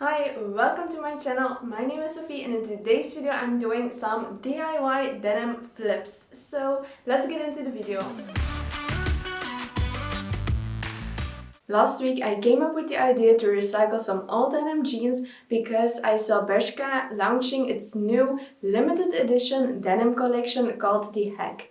Hi, welcome to my channel. My name is Sofie and in today's video I'm doing some DIY denim flips. So let's get into the video. Last week I came up with the idea to recycle some old denim jeans because I saw Bershka launching its new limited edition denim collection called The Hack.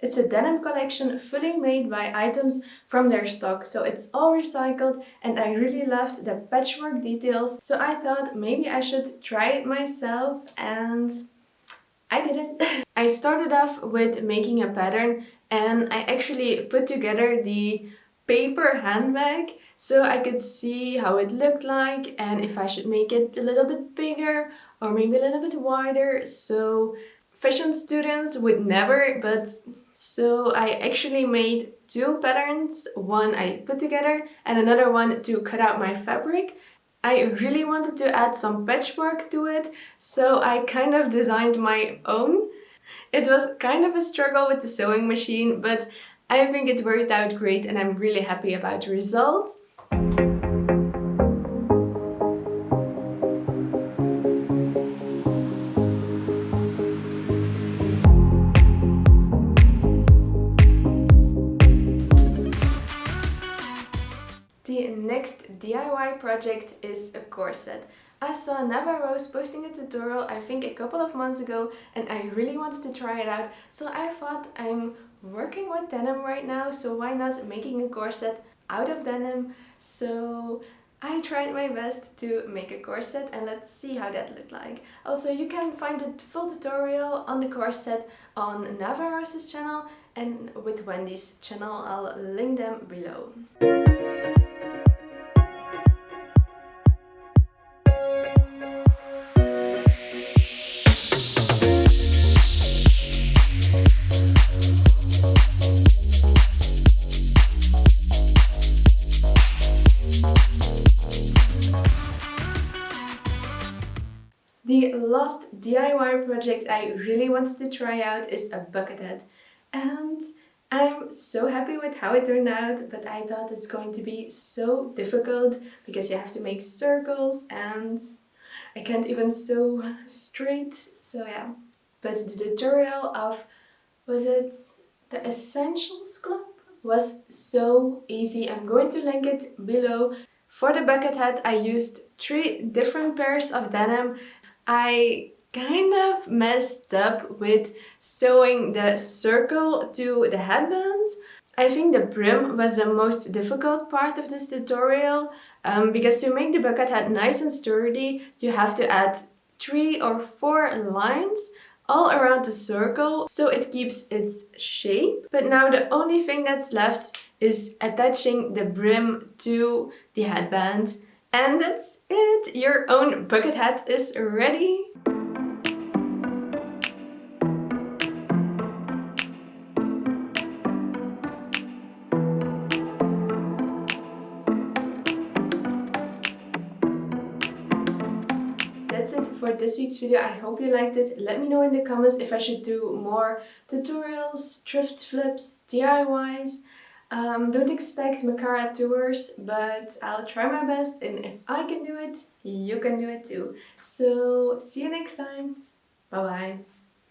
It's a denim collection fully made by items from their stock, so it's all recycled and I really loved the patchwork details, so I thought maybe I should try it myself and I did it. I started off with making a pattern and I actually put together the paper handbag so I could see how it looked like and if I should make it a little bit bigger or maybe a little bit wider, so fashion students would never, but so I actually made two patterns, one I put together and another one to cut out my fabric. I really wanted to add some patchwork to it, so I kind of designed my own. It was kind of a struggle with the sewing machine, but I think it worked out great and I'm really happy about the result. The next DIY project is a corset. I saw Nava Rose posting a tutorial I think a couple of months ago and I really wanted to try it out, so I thought I'm working with denim right now, so why not making a corset out of denim? So I tried my best to make a corset and let's see how that looked like. Also, you can find the full tutorial on the corset on Nava Rose's channel and with Wendy's channel. I'll link them below. The last DIY project I really wanted to try out is a bucket hat, and I'm so happy with how it turned out, but I thought it's going to be so difficult because you have to make circles and I can't even sew straight, so yeah. But the tutorial of, was it the Essentials Club? Was so easy. I'm going to link it below. For the bucket hat I used 3 different pairs of denim. I kind of messed up with sewing the circle to the headband. I think the brim was the most difficult part of this tutorial because to make the bucket hat nice and sturdy you have to add 3 or 4 lines all around the circle so it keeps its shape. But now the only thing that's left is attaching the brim to the headband. And that's it! Your own bucket hat is ready! That's it for this week's video. I hope you liked it. Let me know in the comments if I should do more tutorials, thrift flips, DIYs. Don't expect Makara tours, but I'll try my best, and if I can do it, you can do it too. So see you next time. Bye bye.